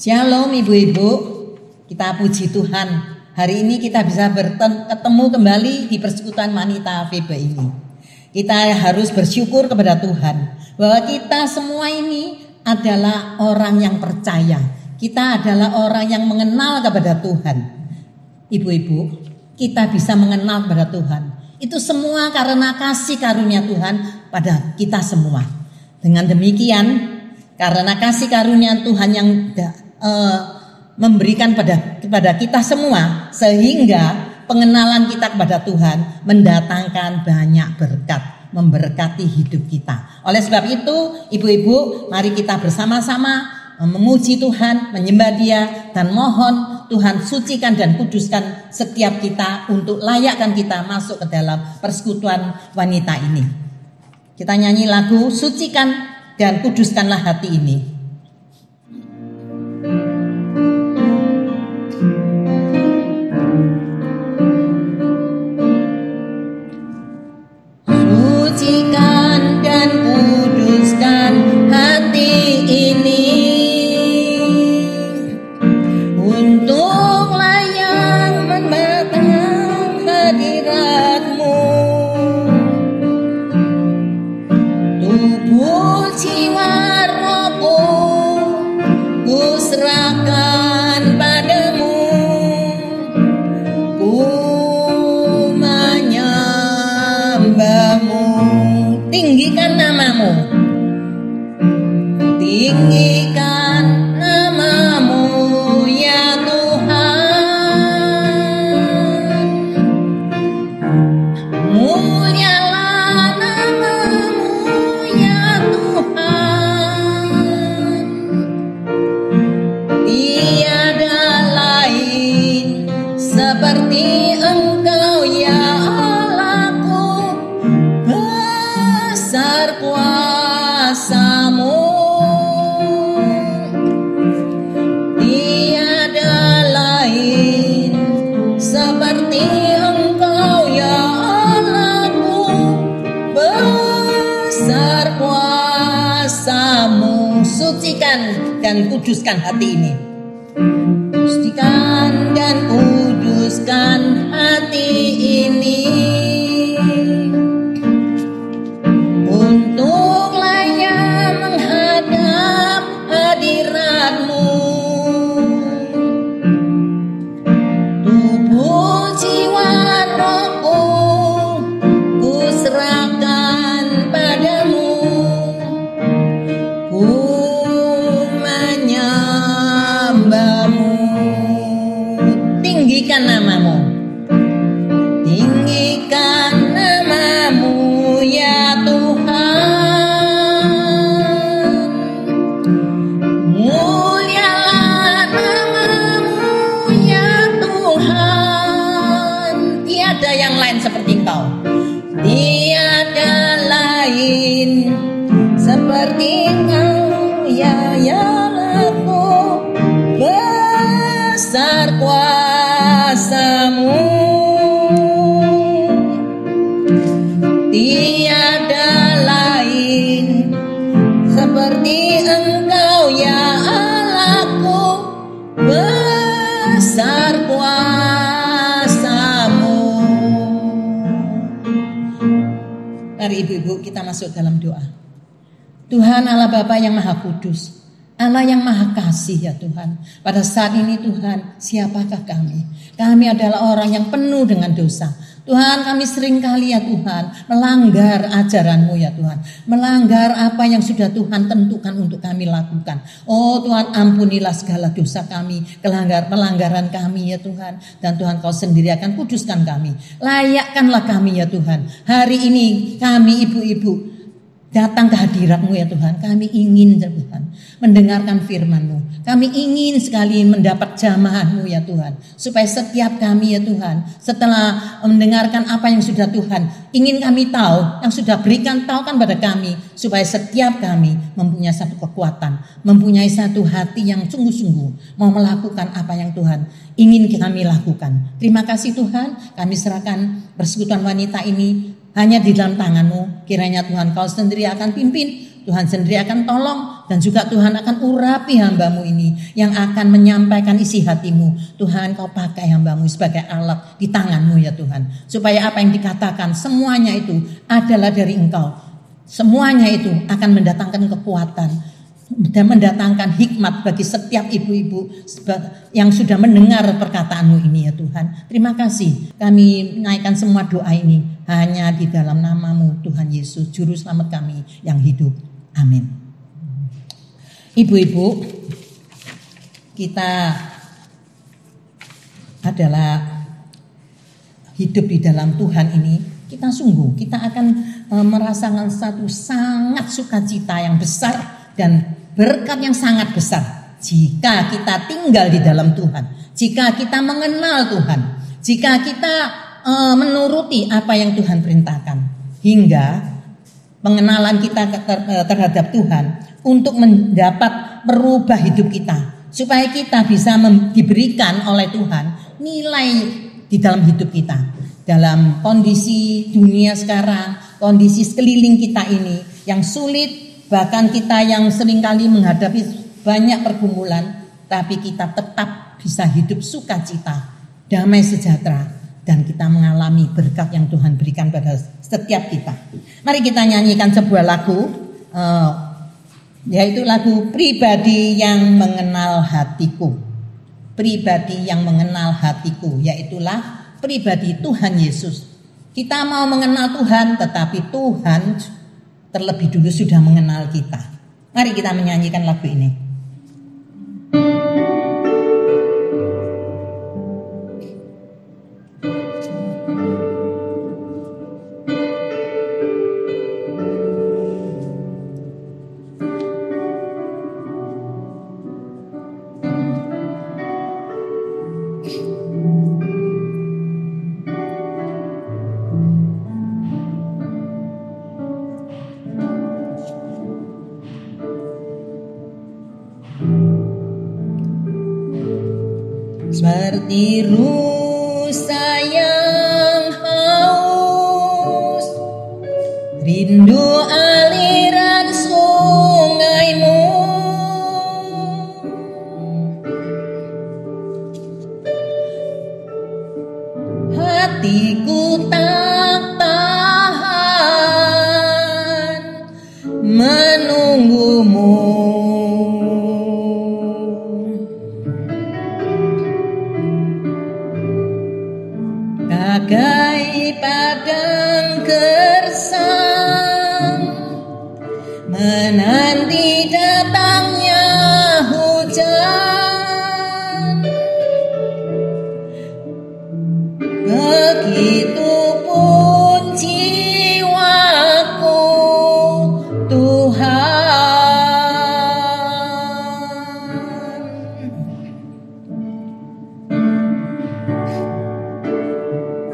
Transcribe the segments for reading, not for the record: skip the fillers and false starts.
Shalom ibu-ibu, kita puji Tuhan. Hari ini kita bisa ketemu kembali di persekutuan wanita FEBE ini. Kita harus bersyukur kepada Tuhan bahwa kita semua ini adalah orang yang percaya. Kita adalah orang yang mengenal kepada Tuhan. Ibu-ibu, kita bisa mengenal kepada Tuhan. Itu semua karena kasih karunia Tuhan pada kita semua. Dengan demikian, karena kasih karunia Tuhan yang memberikan kepada kita semua, sehingga pengenalan kita kepada Tuhan mendatangkan banyak berkat, memberkati hidup kita. Oleh sebab itu, ibu-ibu, mari kita bersama-sama memuji Tuhan, menyembah Dia, dan mohon Tuhan sucikan dan kuduskan setiap kita untuk layakkan kita masuk ke dalam persekutuan wanita ini. Kita nyanyi lagu Sucikan dan Kuduskanlah Hati Ini. Sucikan dan kuduskan hati ini untuk layak memandang hadirat-Mu. Tubuh jiwa rohku ku serahkan padamu, ku menyembah-Mu. Tinggikan nama-Mu, tinggikan nama-Mu ya Tuhan. Mulialah nama-Mu ya Tuhan. Tiada lain seperti Engkau ya Allahku, besar kuasa-Mu. Tiada lain seperti Engkau ya Allahku, besar kuasa-Mu. Sucikan dan kuduskan hati ini. Sucikan dan kuduskan hati ini untuk layak menghadap hadirat-Mu. Tubuh jiwa rohku ku serahkan padamu, ku menyembah-Mu. Tinggikan nama-Mu, tinggikan nama-Mu ya Tuhan. Mulialah nama-Mu ya Tuhan. Tiada yang lain seperti Engkau, tiada lain seperti Engkau ya Allahku, besar kuasa-Mu. Tiada lain seperti Engkau ya Allahku, besar kuasa-Mu. Mari ibu-ibu kita masuk dalam doa. Tuhan Allah Bapa yang Maha Kudus, Allah yang Maha Kasih ya Tuhan. Pada saat ini Tuhan, siapakah kami? Kami adalah orang yang penuh dengan dosa. Tuhan, kami seringkali ya Tuhan melanggar ajaran-Mu ya Tuhan, melanggar apa yang sudah Tuhan tentukan untuk kami lakukan. Oh Tuhan, ampunilah segala dosa kami, pelanggaran kami ya Tuhan. Dan Tuhan Kau sendiri akan kuduskan kami. Layakkanlah kami ya Tuhan. Hari ini kami ibu-ibu datang ke hadirat-Mu ya Tuhan. Kami ingin ya Tuhan mendengarkan firman-Mu. Kami ingin sekali mendapat jamahan-Mu ya Tuhan. Supaya setiap kami ya Tuhan, setelah mendengarkan apa yang sudah Tuhan ingin kami tahu, yang sudah berikan tahukan pada kami, supaya setiap kami mempunyai satu kekuatan, mempunyai satu hati yang sungguh-sungguh mau melakukan apa yang Tuhan ingin kami lakukan. Terima kasih Tuhan, kami serahkan persekutuan wanita ini hanya di dalam tangan-Mu. Kiranya Tuhan Kau sendiri akan pimpin, Tuhan sendiri akan tolong, dan juga Tuhan akan urapi hamba-Mu ini yang akan menyampaikan isi hati-Mu. Tuhan, Kau pakai hamba-Mu sebagai alat di tangan-Mu ya Tuhan, supaya apa yang dikatakan semuanya itu adalah dari Engkau. Semuanya itu akan mendatangkan kekuatan dan mendatangkan hikmat bagi setiap ibu-ibu yang sudah mendengar perkataan-Mu ini ya Tuhan. Terima kasih, kami menaikkan semua doa ini hanya di dalam nama-Mu Tuhan Yesus, Juru Selamat kami yang hidup. Amin. Ibu-ibu, kita adalah hidup di dalam Tuhan ini, kita akan merasakan satu sangat sukacita yang besar dan berkat yang sangat besar jika kita tinggal di dalam Tuhan, jika kita mengenal Tuhan, jika kita menuruti apa yang Tuhan perintahkan, hingga pengenalan kita terhadap Tuhan untuk mendapat merubah hidup kita, supaya kita bisa diberikan oleh Tuhan nilai di dalam hidup kita. Dalam kondisi dunia sekarang, kondisi sekeliling kita ini yang sulit, bahkan kita yang seringkali menghadapi banyak pergumulan, tapi kita tetap bisa hidup sukacita, damai sejahtera, dan kita mengalami berkat yang Tuhan berikan pada setiap kita. Mari kita nyanyikan sebuah lagu, yaitu lagu Pribadi yang Mengenal Hatiku. Pribadi yang mengenal hatiku, yaitulah pribadi Tuhan Yesus. Kita mau mengenal Tuhan, tetapi Tuhan terlebih dulu sudah mengenal kita. Mari kita menyanyikan lagu ini. Seperti rusa yang haus, rindu aliran sungaimu, hatiku tak tahan menunggumu. Bagai padang gersang menanti datangnya hujan, begitupun jiwaku Tuhan.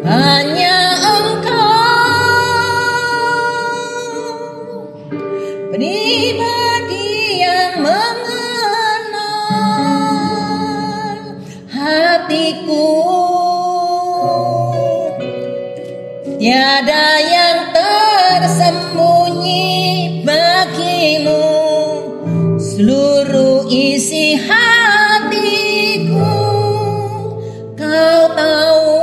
Hanya Engkau, pribadi yang mengenal hatiku. Tiada yang tersembunyi bagimu, seluruh isi hatiku Kau tahu.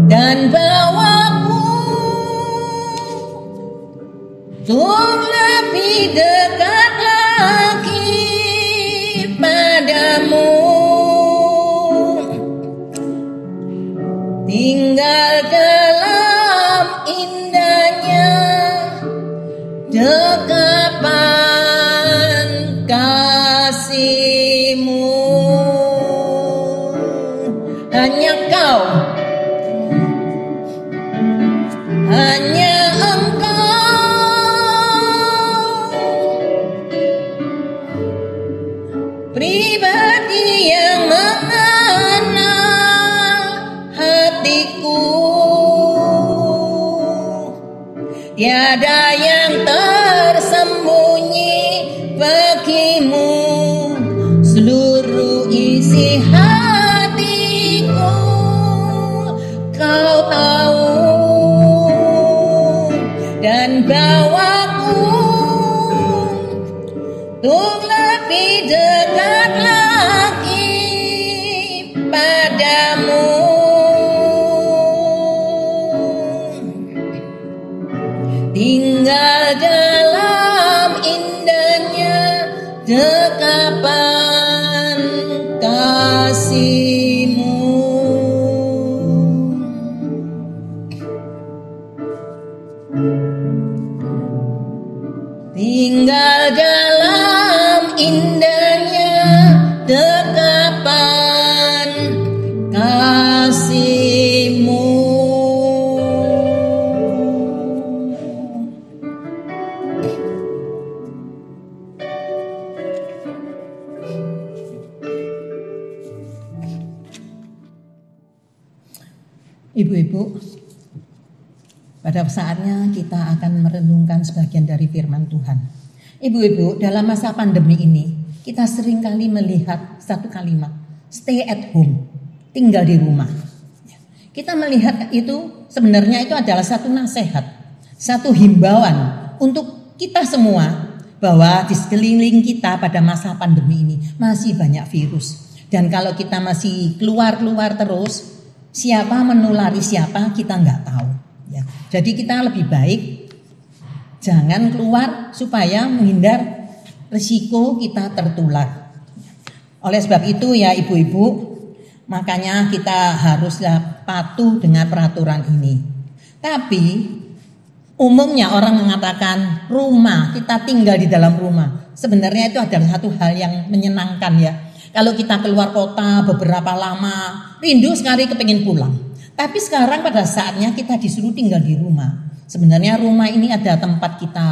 Dan bawaku untuk lebih dekat lagi padamu, tinggal dalam indahnya dekapan kasih-Mu. Hanya Kau, hanya Engkau, pribadi yang mengenal hatiku. Tiada yang tersembunyi bagimu, seluruh isi hatiku Kau tahu. Dan membawaku untuk lebih dekat lagi padamu. Tinggal dalam indahnya dekapan kasih-Mu. Tinggal dalam indahnya dekapan kasih-Mu. Ibu-ibu, pada saatnya kita akan merenungkan sebagian dari firman Tuhan. Ibu-ibu, dalam masa pandemi ini, kita seringkali melihat satu kalimat, stay at home, tinggal di rumah. Kita melihat itu sebenarnya itu adalah satu nasihat, satu himbauan untuk kita semua bahwa di sekeliling kita pada masa pandemi ini masih banyak virus. Dan kalau kita masih keluar-keluar terus, siapa menulari siapa kita nggak tahu. Ya. Jadi kita lebih baik jangan keluar supaya menghindar risiko kita tertular. Oleh sebab itu ya ibu-ibu, makanya kita haruslah patuh dengan peraturan ini. Tapi umumnya orang mengatakan rumah, kita tinggal di dalam rumah. Sebenarnya itu adalah satu hal yang menyenangkan ya. Kalau kita keluar kota beberapa lama, rindu sekali kepingin pulang. Tapi sekarang pada saatnya kita disuruh tinggal di rumah. Sebenarnya rumah ini ada tempat kita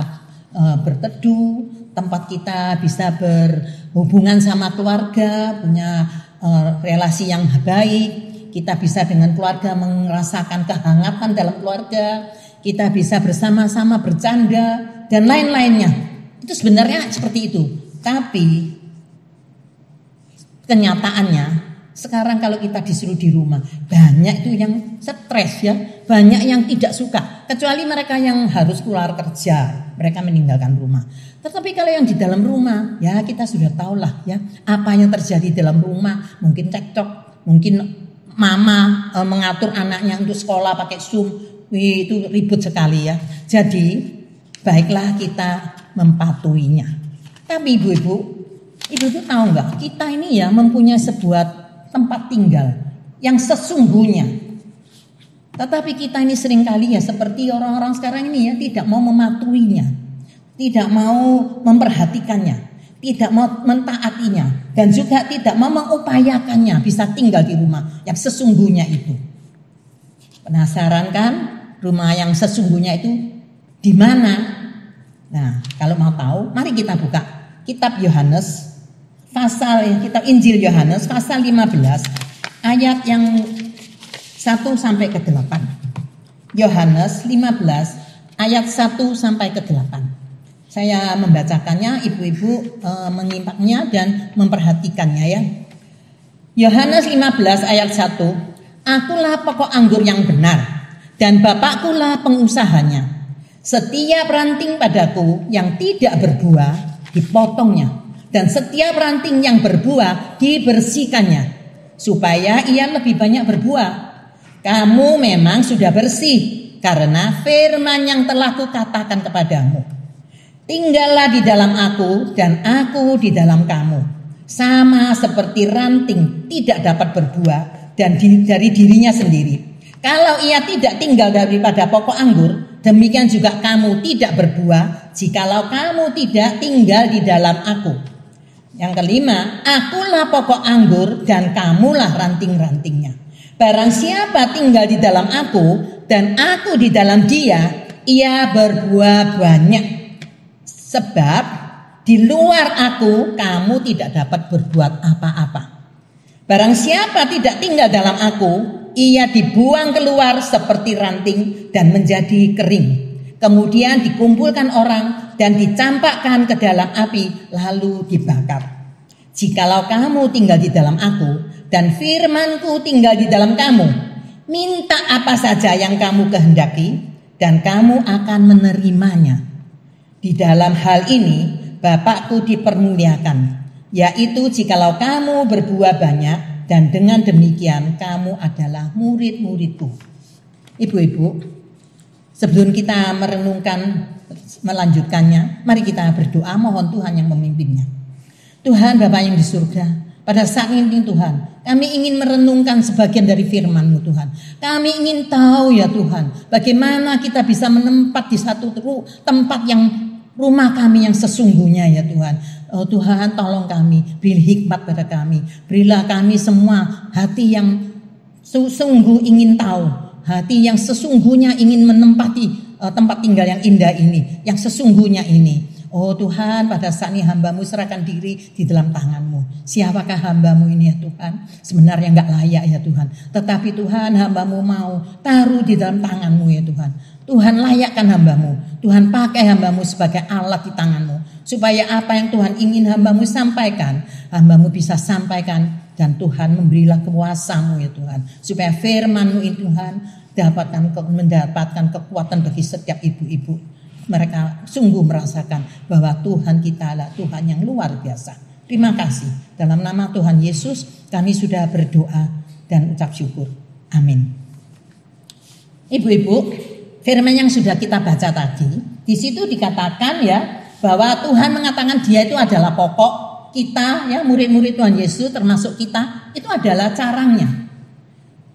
berteduh, tempat kita bisa berhubungan sama keluarga, punya relasi yang baik. Kita bisa dengan keluarga merasakan kehangatan dalam keluarga. Kita bisa bersama-sama bercanda dan lain-lainnya. Itu sebenarnya seperti itu. Tapi kenyataannya sekarang kalau kita disuruh di rumah, banyak itu yang stres ya, banyak yang tidak suka. Kecuali mereka yang harus keluar kerja, mereka meninggalkan rumah. Tetapi kalau yang di dalam rumah, ya kita sudah tahulah ya apa yang terjadi dalam rumah. Mungkin cekcok, mungkin mama mengatur anaknya untuk sekolah pakai Zoom, itu ribut sekali ya. Jadi baiklah kita mematuhinya. Tapi ibu-ibu tahu nggak? Kita ini ya mempunyai sebuah tempat tinggal yang sesungguhnya. Tetapi kita ini seringkali ya seperti orang-orang sekarang ini ya tidak mau mematuhinya, tidak mau memperhatikannya, tidak mau mentaatinya, dan juga tidak mau mengupayakannya bisa tinggal di rumah yang sesungguhnya itu. Penasaran kan rumah yang sesungguhnya itu di mana? Nah, kalau mau tahu, mari kita buka kitab Yohanes. Kitab Injil Yohanes pasal 15 ayat yang 1 sampai ke 8. Yohanes 15 ayat 1 sampai ke 8. Saya membacakannya, ibu-ibu menyimaknya dan memperhatikannya ya. Yohanes 15 ayat 1. Akulah pokok anggur yang benar dan Bapakkulah pengusahanya. Setiap ranting padaku yang tidak berbuah dipotongnya. Dan setiap ranting yang berbuah dibersihkannya, supaya ia lebih banyak berbuah. Kamu memang sudah bersih karena firman yang telah kukatakan kepadamu. Tinggallah di dalam aku dan aku di dalam kamu. Sama seperti ranting tidak dapat berbuah dan dari dirinya sendiri. Kalau ia tidak tinggal daripada pokok anggur, demikian juga kamu tidak berbuah jikalau kamu tidak tinggal di dalam aku. Yang kelima, akulah pokok anggur dan kamulah ranting-rantingnya. Barang siapa tinggal di dalam aku dan aku di dalam dia, ia berbuah banyak. Sebab di luar aku kamu tidak dapat berbuat apa-apa. Barang siapa tidak tinggal dalam aku, ia dibuang keluar seperti ranting dan menjadi kering. Kemudian dikumpulkan orang dan dicampakkan ke dalam api lalu dibakar. Jikalau kamu tinggal di dalam aku dan firmanku tinggal di dalam kamu, minta apa saja yang kamu kehendaki dan kamu akan menerimanya. Di dalam hal ini Bapakku dipermuliakan, yaitu jikalau kamu berbuah banyak, dan dengan demikian kamu adalah murid-muridku. Ibu-ibu, sebelum kita melanjutkannya, mari kita berdoa mohon Tuhan yang memimpinnya. Tuhan Bapa yang di surga, pada saat ini Tuhan, kami ingin merenungkan sebagian dari firman-Mu Tuhan. Kami ingin tahu ya Tuhan, bagaimana kita bisa menempat di satu tempat yang rumah kami yang sesungguhnya ya Tuhan. Oh Tuhan, tolong kami, beri hikmat pada kami. Berilah kami semua hati yang sungguh ingin tahu, hati yang sesungguhnya ingin menempati tempat tinggal yang indah ini, yang sesungguhnya ini. Oh Tuhan, pada saat ini hamba-Mu serahkan diri di dalam tangan-Mu. Siapakah hamba-Mu ini ya Tuhan? Sebenarnya enggak layak ya Tuhan. Tetapi Tuhan, hamba-Mu mau taruh di dalam tangan-Mu ya Tuhan. Tuhan layakkan hamba-Mu. Tuhan pakai hamba-Mu sebagai alat di tangan-Mu. Supaya apa yang Tuhan ingin hamba-Mu sampaikan, hamba-Mu bisa sampaikan. Dan Tuhan memberilah kuasa-Mu ya Tuhan. Supaya firman-Mu ini Tuhan mendapatkan kekuatan bagi setiap ibu-ibu. Mereka sungguh merasakan bahwa Tuhan kita adalah Tuhan yang luar biasa. Terima kasih. Dalam nama Tuhan Yesus kami sudah berdoa dan ucap syukur. Amin. Ibu-ibu, firman yang sudah kita baca tadi, di situ dikatakan ya bahwa Tuhan mengatakan Dia itu adalah pokok kita ya, murid-murid Tuhan Yesus termasuk kita, itu adalah carangnya.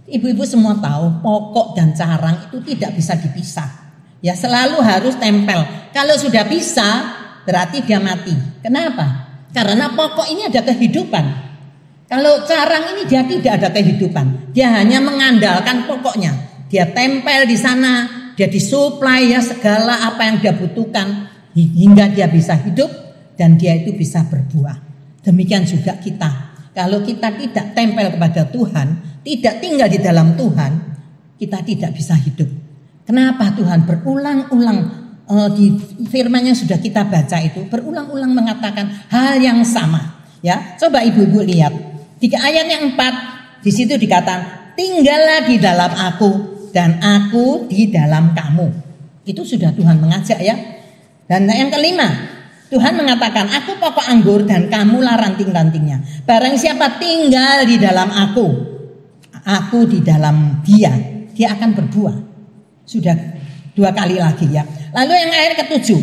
Ibu-ibu semua tahu pokok dan carang itu tidak bisa dipisah. Ya selalu harus tempel. Kalau sudah pisah berarti dia mati. Kenapa? Karena pokok ini ada kehidupan. Kalau carang ini dia tidak ada kehidupan. Dia hanya mengandalkan pokoknya. Dia tempel di sana, dia disuplai ya segala apa yang dia butuhkan hingga dia bisa hidup dan dia itu bisa berbuah. Demikian juga kita. Kalau kita tidak tempel kepada Tuhan, tidak tinggal di dalam Tuhan, kita tidak bisa hidup. Kenapa Tuhan berulang-ulang di firman yang sudah kita baca itu berulang-ulang mengatakan hal yang sama? Ya, coba ibu-ibu lihat di ayat yang 4 di situ dikatakan tinggallah di dalam aku dan aku di dalam kamu. Itu sudah Tuhan mengajak ya. Dan yang kelima, Tuhan mengatakan aku pokok anggur dan kamulah ranting-rantingnya. Barang siapa tinggal di dalam aku di dalam dia akan berbuah. Sudah 2 kali lagi ya. Lalu yang ayat ke-7,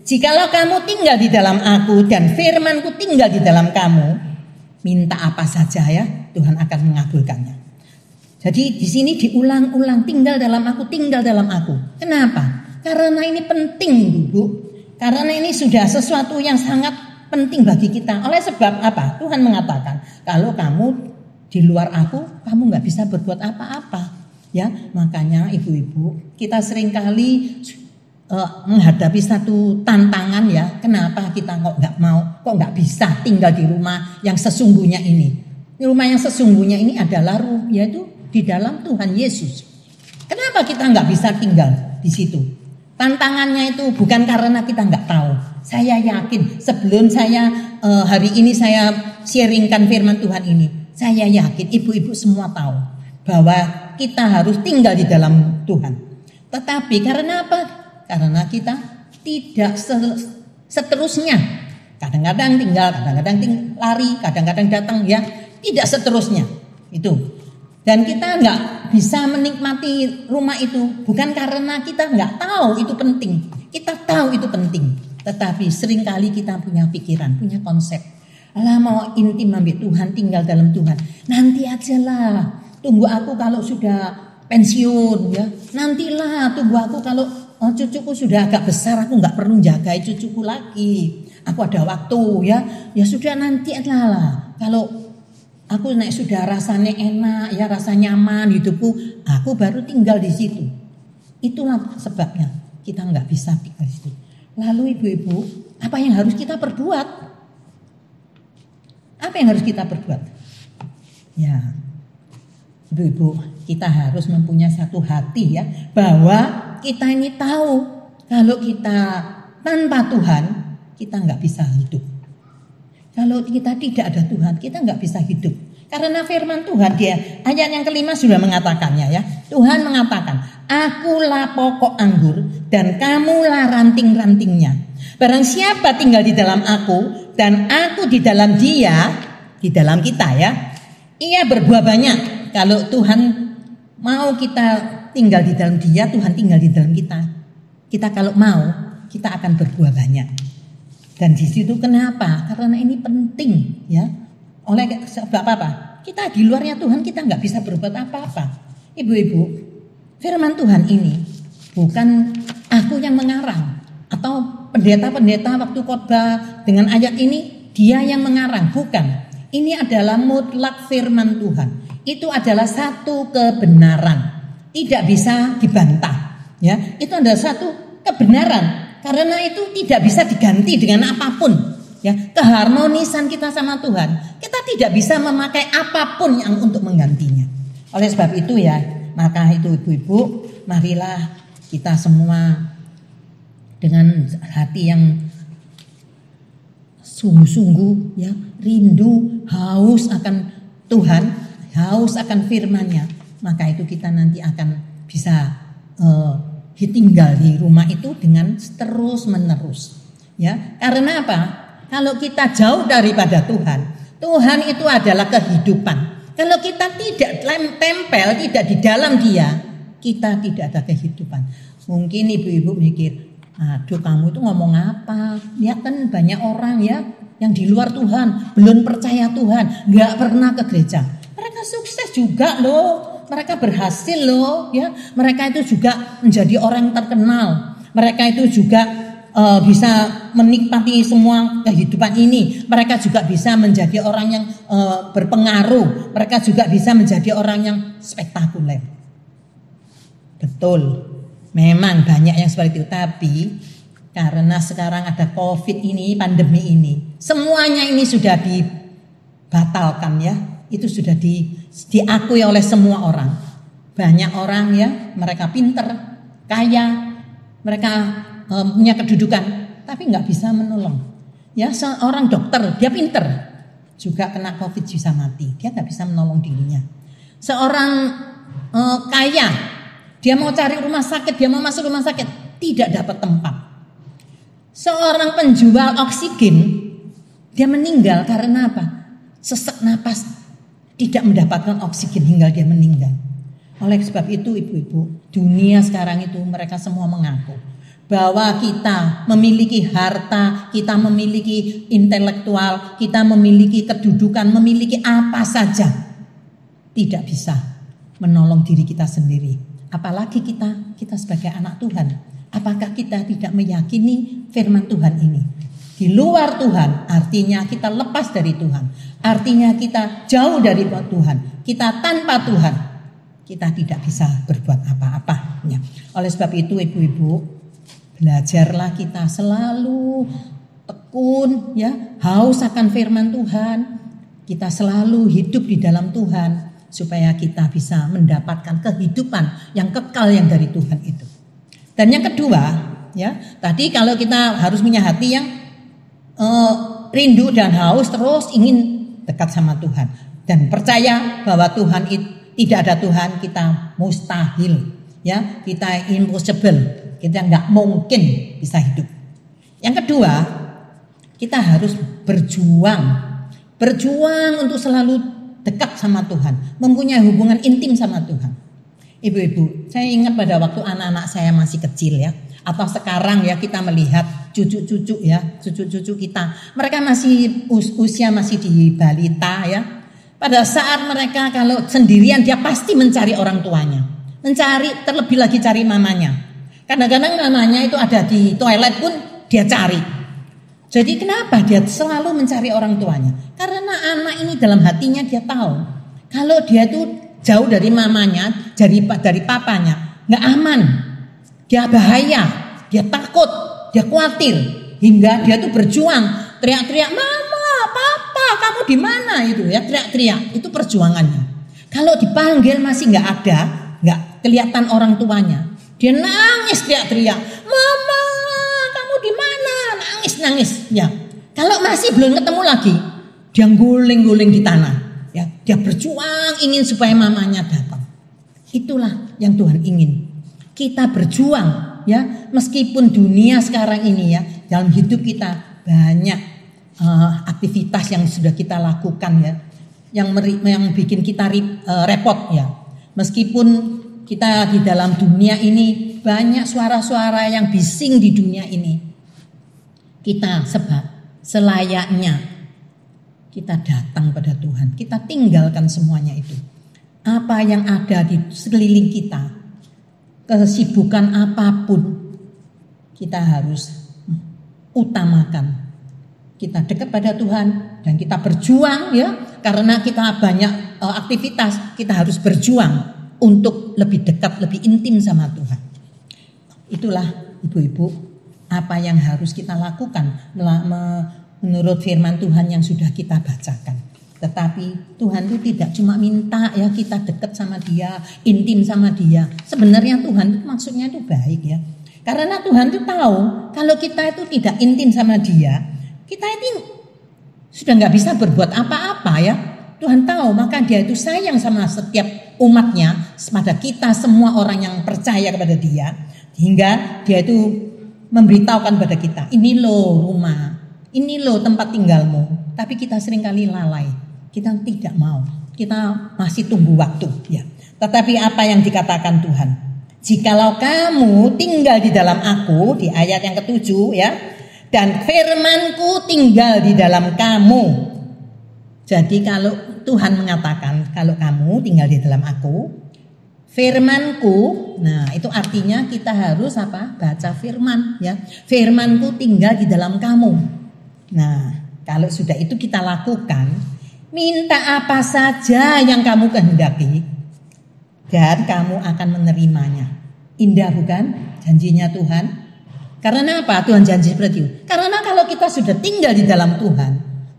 jikalau kamu tinggal di dalam aku dan firmanku tinggal di dalam kamu, minta apa saja ya, Tuhan akan mengabulkannya. Jadi di sini diulang-ulang tinggal dalam aku, tinggal dalam aku. Kenapa? Karena ini penting Bu. Karena ini sudah sesuatu yang sangat penting bagi kita. Oleh sebab apa? Tuhan mengatakan, kalau kamu di luar aku, kamu nggak bisa berbuat apa-apa. Ya, makanya ibu-ibu kita seringkali menghadapi satu tantangan ya. Kenapa kita kok nggak bisa tinggal di rumah yang sesungguhnya ini? Rumah yang sesungguhnya ini adalah yaitu di dalam Tuhan Yesus. Kenapa kita nggak bisa tinggal di situ? Tantangannya itu bukan karena kita nggak tahu. Saya yakin sebelum saya hari ini saya sharingkan firman Tuhan ini, saya yakin ibu-ibu semua tahu bahwa kita harus tinggal di dalam Tuhan. Tetapi karena apa? Karena kita tidak seterusnya. Kadang-kadang tinggal, kadang-kadang lari, kadang-kadang datang ya. Tidak seterusnya. Itu. Dan kita nggak bisa menikmati rumah itu bukan karena kita nggak tahu itu penting. Kita tahu itu penting. Tetapi seringkali kita punya pikiran, punya konsep. Alah mau intim ambil Tuhan, tinggal dalam Tuhan. Nanti aja lah. Tunggu aku kalau sudah pensiun ya. Nantilah tunggu aku kalau cucuku sudah agak besar, aku nggak perlu jagai cucuku lagi. Aku ada waktu ya. Ya sudah nanti lah. Kalau aku sudah rasanya enak ya, rasa nyaman hidupku, aku baru tinggal di situ. Itulah sebabnya kita nggak bisa tinggal di situ. Lalu ibu-ibu, apa yang harus kita perbuat? Apa yang harus kita perbuat? Ya. Ibu-ibu, kita harus mempunyai satu hati ya, bahwa kita ini tahu kalau kita tanpa Tuhan kita nggak bisa hidup. Kalau kita tidak ada Tuhan, kita nggak bisa hidup. Karena firman Tuhan, dia ayat yang kelima sudah mengatakannya ya. Tuhan mengatakan, akulah pokok anggur dan kamulah ranting-rantingnya. Barang siapa tinggal di dalam aku dan aku di dalam dia, di dalam kita ya, ia berbuah banyak. Kalau Tuhan mau kita tinggal di dalam dia, Tuhan tinggal di dalam kita. Kita kalau mau, kita akan berbuah banyak. Dan di situ kenapa? Karena ini penting ya. Oleh sebab apa? Kita di luarnya Tuhan, kita nggak bisa berbuat apa-apa. Ibu-ibu, firman Tuhan ini bukan aku yang mengarang atau pendeta-pendeta waktu khotbah dengan ayat ini dia yang mengarang, bukan. Ini adalah mutlak firman Tuhan. Itu adalah satu kebenaran, tidak bisa dibantah. Ya, itu adalah satu kebenaran. Karena itu tidak bisa diganti dengan apapun. Ya, keharmonisan kita sama Tuhan, kita tidak bisa memakai apapun yang untuk menggantinya. Oleh sebab itu ya, maka itu ibu-ibu, marilah kita semua dengan hati yang sungguh-sungguh ya, rindu, haus akan Tuhan, haus akan firman-Nya, maka itu kita nanti akan bisa tinggal di rumah itu dengan terus menerus. Ya, karena apa? Kalau kita jauh daripada Tuhan, Tuhan itu adalah kehidupan. Kalau kita tidak tempel, tidak di dalam Dia, kita tidak ada kehidupan. Mungkin ibu-ibu mikir, aduh kamu itu ngomong apa? Ya kan banyak orang ya yang di luar Tuhan, belum percaya Tuhan, nggak pernah ke gereja. Mereka sukses juga loh, mereka berhasil loh, ya. Mereka itu juga menjadi orang terkenal. Mereka itu juga bisa menikmati semua kehidupan ini. Mereka juga bisa menjadi orang yang berpengaruh. Mereka juga bisa menjadi orang yang spektakuler. Betul, memang banyak yang seperti itu. Tapi karena sekarang ada COVID ini, pandemi ini, semuanya ini sudah dibatalkan ya. Itu sudah diakui oleh semua orang. Banyak orang ya, mereka pinter, kaya, mereka punya kedudukan, tapi nggak bisa menolong. Ya, seorang dokter, dia pinter, juga kena COVID bisa mati, dia nggak bisa menolong dirinya. Seorang kaya, dia mau cari rumah sakit, dia mau masuk rumah sakit, tidak dapat tempat. Seorang penjual oksigen, dia meninggal karena apa? Sesak napas, tidak mendapatkan oksigen hingga dia meninggal. Oleh sebab itu ibu-ibu, dunia sekarang itu mereka semua mengaku bahwa kita memiliki harta, kita memiliki intelektual, kita memiliki kedudukan, memiliki apa saja, tidak bisa menolong diri kita sendiri. Apalagi kita sebagai anak Tuhan, apakah kita tidak meyakini firman Tuhan ini? Di luar Tuhan artinya kita lepas dari Tuhan, artinya kita jauh dari Tuhan, kita tanpa Tuhan, kita tidak bisa berbuat apa-apa. Oleh sebab itu ibu-ibu, belajarlah kita selalu tekun ya, haus akan firman Tuhan. Kita selalu hidup di dalam Tuhan supaya kita bisa mendapatkan kehidupan yang kekal yang dari Tuhan itu. Dan yang kedua, ya, tadi kalau kita harus punya hati yang rindu dan haus terus ingin dekat sama Tuhan dan percaya bahwa Tuhan itu tidak ada Tuhan, kita mustahil, ya, kita impossible. Kita nggak mungkin bisa hidup. Yang kedua, kita harus berjuang untuk selalu dekat sama Tuhan, mempunyai hubungan intim sama Tuhan. Ibu-ibu, saya ingat pada waktu anak-anak saya masih kecil ya, atau sekarang ya kita melihat cucu-cucu ya, cucu-cucu kita, mereka masih usia masih di balita ya. Pada saat mereka kalau sendirian dia pasti mencari orang tuanya, mencari terlebih lagi cari mamanya. Kadang-kadang mamanya itu ada di toilet pun dia cari. Jadi kenapa dia selalu mencari orang tuanya? Karena anak ini dalam hatinya dia tahu kalau dia itu jauh dari mamanya, dari papanya, nggak aman, dia bahaya, dia takut, dia khawatir, hingga dia tuh berjuang, teriak-teriak, mama, papa, kamu di mana itu ya, teriak-teriak, itu perjuangannya. Kalau dipanggil masih nggak ada, nggak kelihatan orang tuanya. Dia nangis teriak-teriak, mama kamu di mana? Nangis ya. Kalau masih belum ketemu lagi, dia guling-guling di tanah, ya Dia berjuang ingin supaya mamanya datang. Itulah yang Tuhan ingin. Kita berjuang ya, meskipun dunia sekarang ini ya, dalam hidup kita banyak aktivitas yang sudah kita lakukan ya, yang bikin kita repot ya. Meskipun kita di dalam dunia ini banyak suara-suara yang bising di dunia ini, kita selayaknya kita datang pada Tuhan, kita tinggalkan semuanya itu. Apa yang ada di sekeliling kita, kesibukan apapun, kita harus utamakan. Kita dekat pada Tuhan dan kita berjuang ya, karena kita banyak aktivitas, kita harus berjuang untuk lebih dekat, lebih intim sama Tuhan. Itulah ibu-ibu apa yang harus kita lakukan menurut firman Tuhan yang sudah kita bacakan. Tetapi Tuhan itu tidak cuma minta ya kita dekat sama Dia, intim sama Dia. Sebenarnya Tuhan itu maksudnya itu baik ya. Karena Tuhan itu tahu kalau kita itu tidak intim sama Dia, kita itu sudah nggak bisa berbuat apa-apa ya. Tuhan tahu, maka Dia itu sayang sama setiap umatnya, pada kita semua orang yang percaya kepada Dia, hingga Dia itu memberitahukan pada kita, ini loh rumah, ini loh tempat tinggalmu. Tapi kita seringkali lalai. Kita tidak mau, kita masih tunggu waktu ya. Tetapi apa yang dikatakan Tuhan? Jikalau kamu tinggal di dalam aku, di ayat yang ke-7 ya, dan firmanku tinggal di dalam kamu. Jadi kalau Tuhan mengatakan kalau kamu tinggal di dalam aku, firmanku, nah itu artinya kita harus apa? Baca firman ya. Firmanku tinggal di dalam kamu. Nah, kalau sudah itu kita lakukan, minta apa saja yang kamu kehendaki dan kamu akan menerimanya. Indah bukan janjinya Tuhan? Karena apa Tuhan janji seperti itu? Karena kalau kita sudah tinggal di dalam Tuhan,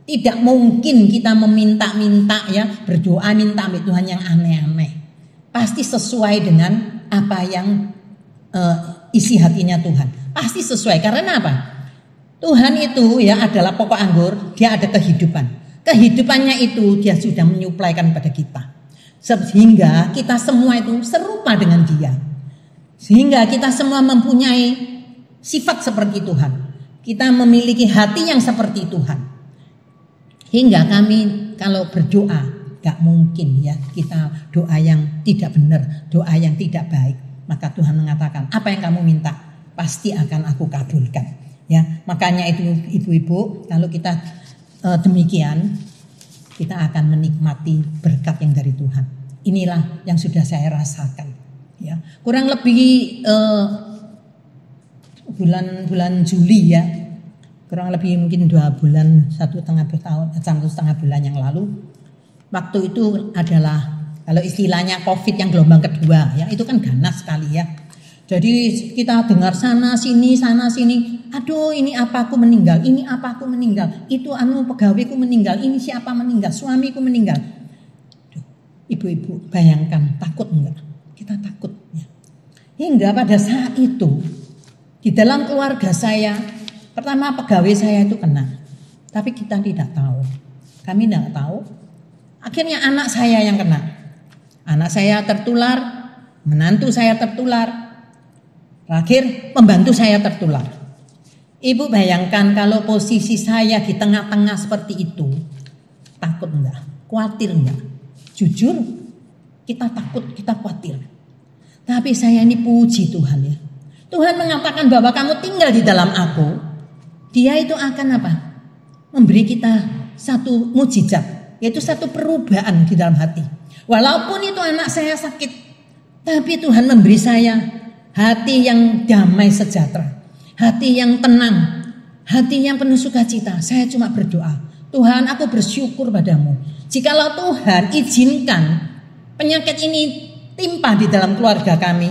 tidak mungkin kita meminta-minta ya, berdoa minta sama Tuhan yang aneh-aneh. Pasti sesuai dengan apa yang isi hatinya Tuhan. Pasti sesuai. Karena apa? Tuhan itu ya adalah pokok anggur, Dia ada kehidupan. Kehidupannya itu Dia sudah menyuplaikan pada kita. Sehingga kita semua itu serupa dengan Dia. Sehingga kita semua mempunyai sifat seperti Tuhan. Kita memiliki hati yang seperti Tuhan. Hingga kami kalau berdoa, gak mungkin ya kita doa yang tidak benar, doa yang tidak baik. Maka Tuhan mengatakan, apa yang kamu minta pasti akan aku kabulkan. Ya, makanya itu ibu-ibu, kalau kita demikian, kita akan menikmati berkat yang dari Tuhan. Inilah yang sudah saya rasakan. Ya, kurang lebih bulan Juli ya, kurang lebih mungkin 2 bulan, 1,5 bulan yang lalu. Waktu itu adalah kalau istilahnya COVID yang gelombang kedua ya, itu kan ganas sekali ya. Jadi kita dengar sana sini, aduh ini apaku meninggal, ini apaku meninggal, itu pegawaiku meninggal, ini siapa meninggal, suamiku meninggal. Aduh, ibu-ibu bayangkan takut enggak? Kita takut ya. Hingga pada saat itu di dalam keluarga saya, pertama pegawai saya itu kena, tapi kita tidak tahu, kami tidak tahu. Akhirnya anak saya yang kena, anak saya tertular, menantu saya tertular. Terakhir pembantu saya tertular. Ibu bayangkan kalau posisi saya di tengah-tengah seperti itu, takut enggak? Khawatir enggak? Jujur kita takut, kita khawatir. Tapi saya ini puji Tuhan ya. Tuhan mengatakan bahwa kamu tinggal di dalam aku. Dia itu akan apa? Memberi kita satu mujizat, yaitu satu perubahan di dalam hati. Walaupun itu anak saya sakit, tapi Tuhan memberi saya hati yang damai sejahtera, hati yang tenang, hati yang penuh sukacita. Saya cuma berdoa, Tuhan aku bersyukur padamu. Jikalau Tuhan izinkan penyakit ini timpa di dalam keluarga kami,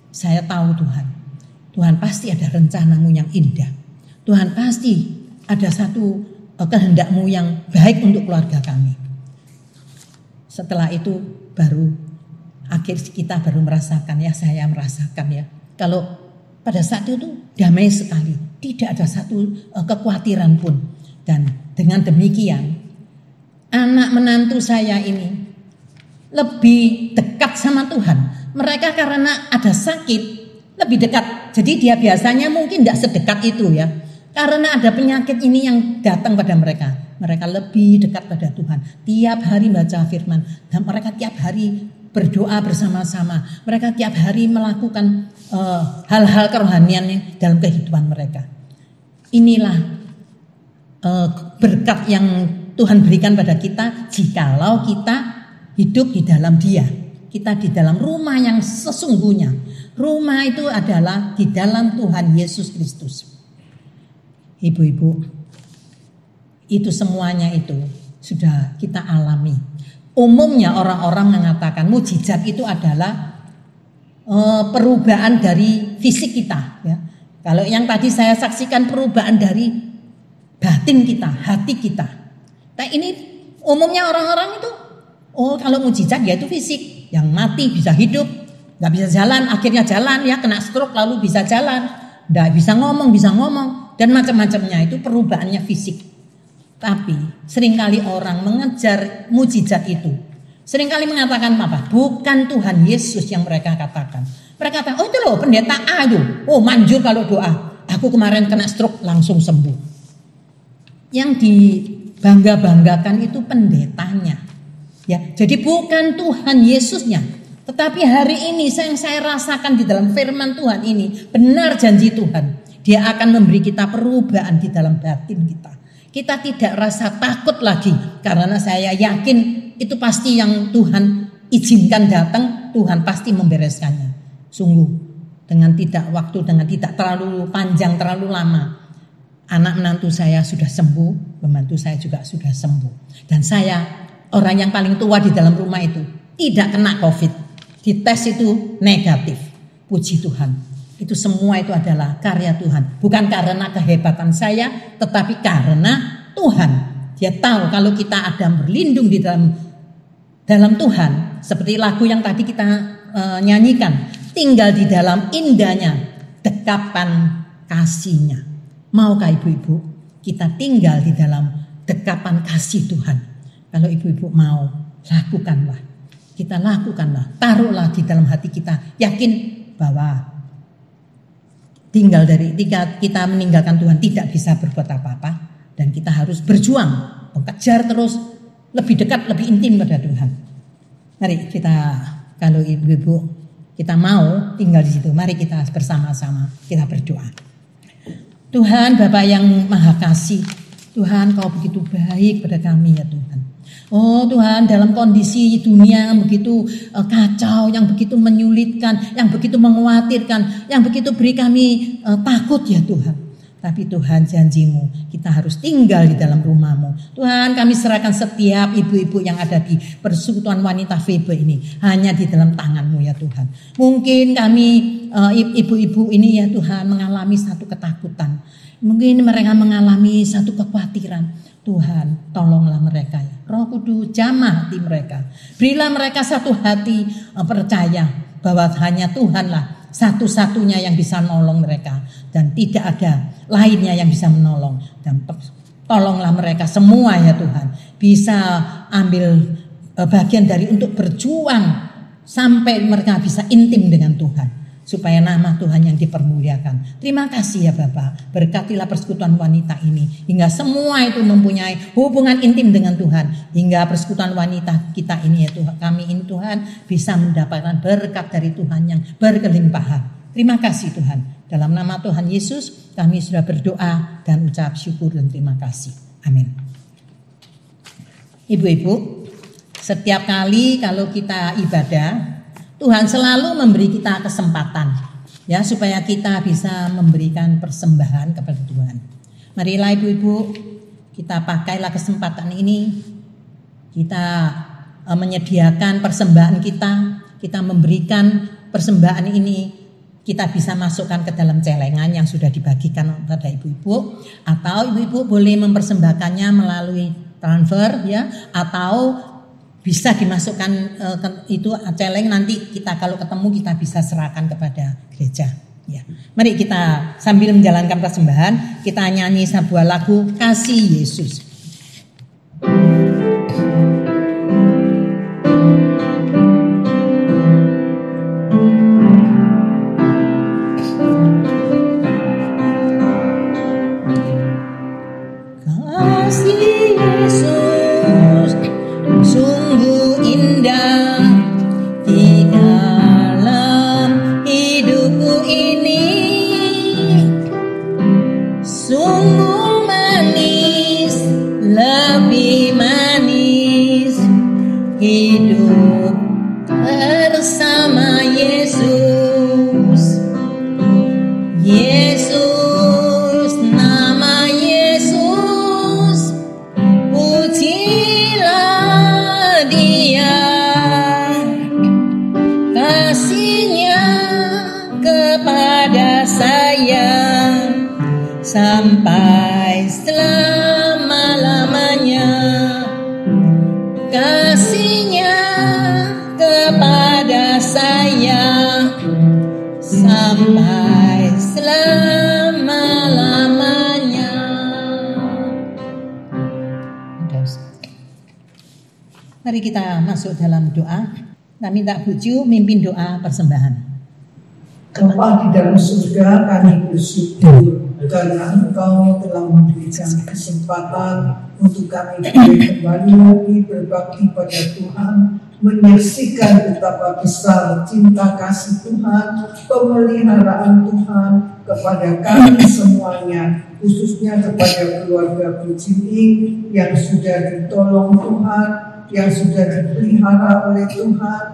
saya tahu Tuhan pasti ada rencanamu yang indah. Tuhan pasti ada satu kehendakmu yang baik untuk keluarga kami. Setelah itu baru kita baru merasakan ya, saya merasakan ya, kalau pada saat itu damai sekali, tidak ada satu kekhawatiran pun. Dan dengan demikian anak menantu saya ini lebih dekat sama Tuhan. Mereka karena ada sakit lebih dekat. Jadi dia biasanya mungkin tidak sedekat itu ya. Karena ada penyakit ini yang datang pada mereka. Mereka lebih dekat pada Tuhan. Tiap hari baca firman. Dan mereka tiap hari berdoa bersama-sama. Mereka tiap hari melakukan hal-hal kerohanian dalam kehidupan mereka. Inilah berkat yang Tuhan berikan pada kita jikalau kita hidup di dalam Dia. Kita di dalam rumah yang sesungguhnya. Rumah itu adalah di dalam Tuhan Yesus Kristus. Ibu-ibu, itu semuanya itu sudah kita alami. Umumnya orang-orang mengatakan mukjizat itu adalah perubahan dari fisik kita. Ya. Kalau yang tadi saya saksikan perubahan dari batin kita, hati kita. Nah ini umumnya orang-orang itu, kalau mukjizat ya itu fisik. Yang mati bisa hidup, gak bisa jalan, akhirnya jalan ya, kena stroke lalu bisa jalan, gak bisa ngomong, dan macam-macamnya itu perubahannya fisik. Tapi seringkali orang mengejar mukjizat itu, seringkali mengatakan apa? Bukan Tuhan Yesus yang mereka katakan. Mereka katakan, itu loh pendeta A itu, manjur kalau doa. Aku kemarin kena stroke langsung sembuh. Yang dibangga-banggakan itu pendetanya. Ya, jadi bukan Tuhan Yesusnya, tetapi hari ini yang saya rasakan di dalam firman Tuhan ini benar janji Tuhan. Dia akan memberi kita perubahan di dalam batin kita. Kita tidak rasa takut lagi karena saya yakin itu pasti yang Tuhan izinkan datang, Tuhan pasti membereskannya. Sungguh dengan tidak terlalu panjang, terlalu lama. Anak menantu saya sudah sembuh, pembantu saya juga sudah sembuh. Dan saya orang yang paling tua di dalam rumah itu tidak kena COVID. Dites itu negatif. Puji Tuhan. Itu semua itu adalah karya Tuhan. Bukan karena kehebatan saya, tetapi karena Tuhan. Dia tahu kalau kita ada berlindung di dalam Tuhan. Seperti lagu yang tadi kita nyanyikan. Tinggal di dalam indahnya dekapan kasih-Nya. Maukah ibu-ibu kita tinggal di dalam dekapan kasih Tuhan? Kalau ibu-ibu mau, lakukanlah. Kita lakukanlah. Taruhlah di dalam hati kita. Yakin bahwa kita meninggalkan Tuhan tidak bisa berbuat apa-apa. Dan kita harus berjuang. Mengejar terus. Lebih dekat, lebih intim pada Tuhan. Mari kita, kalau ibu-ibu kita mau tinggal di situ. Mari kita bersama-sama kita berdoa. Tuhan Bapa yang Maha Kasih. Tuhan Kau begitu baik pada kami ya Tuhan. Oh Tuhan, dalam kondisi dunia yang begitu kacau, yang begitu menyulitkan, yang begitu mengkhawatirkan, yang begitu beri kami takut ya Tuhan. Tapi Tuhan janji-Mu, kita harus tinggal di dalam rumah-Mu. Tuhan, kami serahkan setiap ibu-ibu yang ada di Persekutuan Wanita Febe ini hanya di dalam tangan-Mu ya Tuhan. Mungkin kami ibu-ibu ini ya Tuhan mengalami satu ketakutan. Mungkin mereka mengalami satu kekhawatiran. Tuhan, tolonglah mereka ya. Roh Kudus, jamah hati mereka. Berilah mereka satu hati percaya bahwa hanya Tuhanlah satu-satunya yang bisa menolong mereka. Dan tidak ada lainnya yang bisa menolong. Dan tolonglah mereka semua ya Tuhan. Bisa ambil bagian dari untuk berjuang sampai mereka bisa intim dengan Tuhan. Supaya nama Tuhan yang dipermuliakan. Terima kasih ya Bapak. Berkatilah persekutuan wanita ini. Hingga semua itu mempunyai hubungan intim dengan Tuhan. Hingga persekutuan wanita kita ini ya Tuhan. Kami ini Tuhan bisa mendapatkan berkat dari Tuhan yang berkelimpahan. Terima kasih Tuhan. Dalam nama Tuhan Yesus kami sudah berdoa dan ucap syukur dan terima kasih. Amin. Ibu-ibu, setiap kali kalau kita ibadah, Tuhan selalu memberi kita kesempatan ya supaya kita bisa memberikan persembahan kepada Tuhan. Marilah ibu-ibu kita pakailah kesempatan ini. Kita menyediakan persembahan kita memberikan persembahan ini. Kita bisa masukkan ke dalam celengan yang sudah dibagikan kepada ibu-ibu, atau ibu-ibu boleh mempersembahkannya melalui transfer ya, atau bisa dimasukkan itu celeng, nanti kita kalau ketemu kita bisa serahkan kepada gereja ya. Mari kita sambil menjalankan persembahan kita nyanyi sebuah lagu Kasih Yesus. sungguh manis, lebih manis hidup bersama Yesus. Yesus, nama Yesus, pujilah Dia. Kasih-Nya kepada saya sampai selama-lamanya. Kasih-Nya kepada saya sampai selama-lamanya. Mari kita masuk dalam doa. Kita minta Buju mimpin doa persembahan. Bapa di dalam surga, kami bersyukur karena Engkau telah memberikan kesempatan untuk kami kembali lagi berbakti pada Tuhan, menyaksikan betapa besar cinta kasih Tuhan, pemeliharaan Tuhan kepada kami semuanya, khususnya kepada keluarga Bujiming yang sudah ditolong Tuhan, yang sudah dipelihara oleh Tuhan,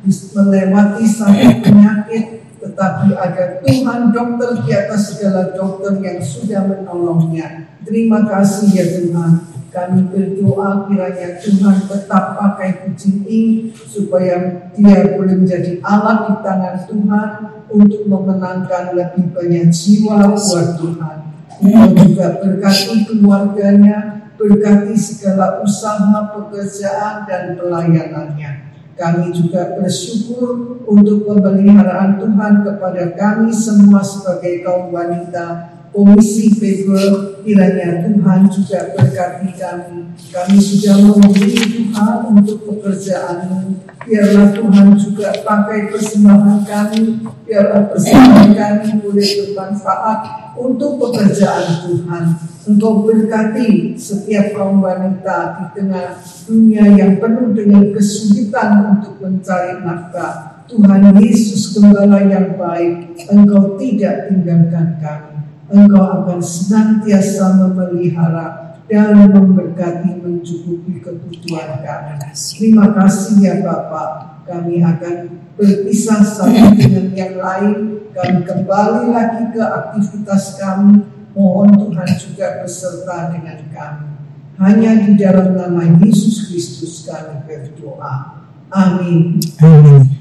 melewati sakit penyakit, tetapi ada Tuhan dokter di atas segala dokter yang sudah menolongnya. Terima kasih ya Tuhan. Kami berdoa kiranya Tuhan tetap pakai Bujiming supaya dia boleh menjadi alat di tangan Tuhan untuk memenangkan lebih banyak jiwa buat Tuhan. Engkau juga berkati keluarganya, berkati segala usaha, pekerjaan dan pelayanannya. Kami juga bersyukur untuk pemeliharaan Tuhan kepada kami semua sebagai kaum wanita Komisi People. Kiranya Tuhan juga berkati kami. Kami sudah memilih Tuhan untuk pekerjaan-Mu. Biarlah Tuhan juga pakai persembahan kami. Biarlah persembahan kami boleh bermanfaat untuk pekerjaan Tuhan. Engkau berkati setiap kaum wanita di tengah dunia yang penuh dengan kesulitan untuk mencari nafkah. Tuhan Yesus Gembala yang baik, Engkau tidak tinggalkan kami. Engkau akan senantiasa memelihara dan memberkati mencukupi kebutuhan kami. Terima kasih ya Bapa. Kami akan berpisah satu dengan yang lain. Kami kembali lagi ke aktivitas kami. Mohon Tuhan juga beserta dengan kami. Hanya di dalam nama Yesus Kristus kami berdoa. Amin. Amin.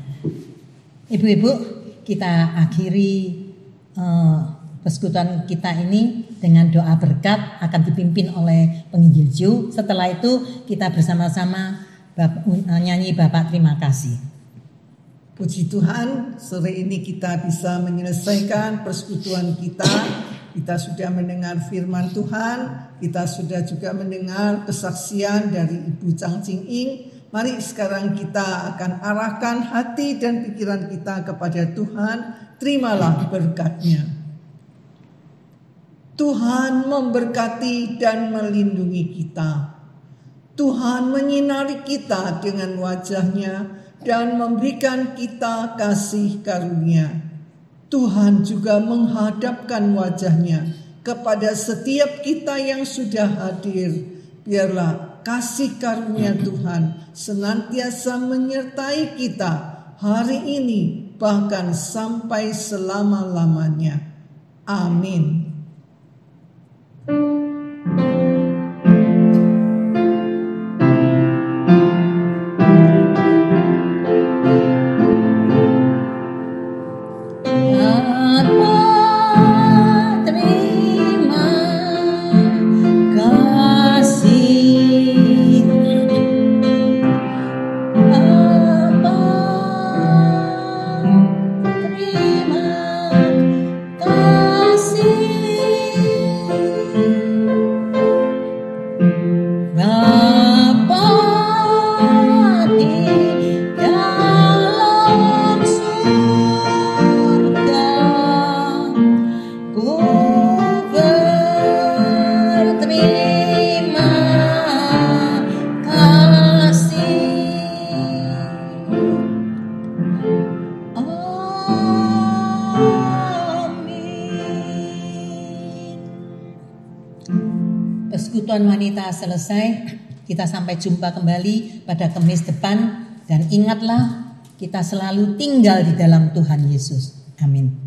Ibu-ibu, kita akhiri persekutuan kita ini dengan doa berkat akan dipimpin oleh penginjil Ju. Setelah itu kita bersama-sama nyanyi Bapak terima kasih. Puji Tuhan, sore ini kita bisa menyelesaikan persekutuan kita. Kita sudah mendengar firman Tuhan, kita sudah juga mendengar kesaksian dari Ibu Chang Ching Ing. Mari sekarang kita akan arahkan hati dan pikiran kita kepada Tuhan. Terimalah berkat-Nya. Tuhan memberkati dan melindungi kita. Tuhan menyinari kita dengan wajah-Nya dan memberikan kita kasih karunia. Tuhan juga menghadapkan wajah-Nya kepada setiap kita yang sudah hadir. Biarlah kasih karunia Tuhan senantiasa menyertai kita hari ini bahkan sampai selama-lamanya. Amin. Terima kasih. Persekutuan wanita selesai. Kita sampai jumpa kembali pada Kamis depan. Dan ingatlah, kita selalu tinggal di dalam Tuhan Yesus. Amin.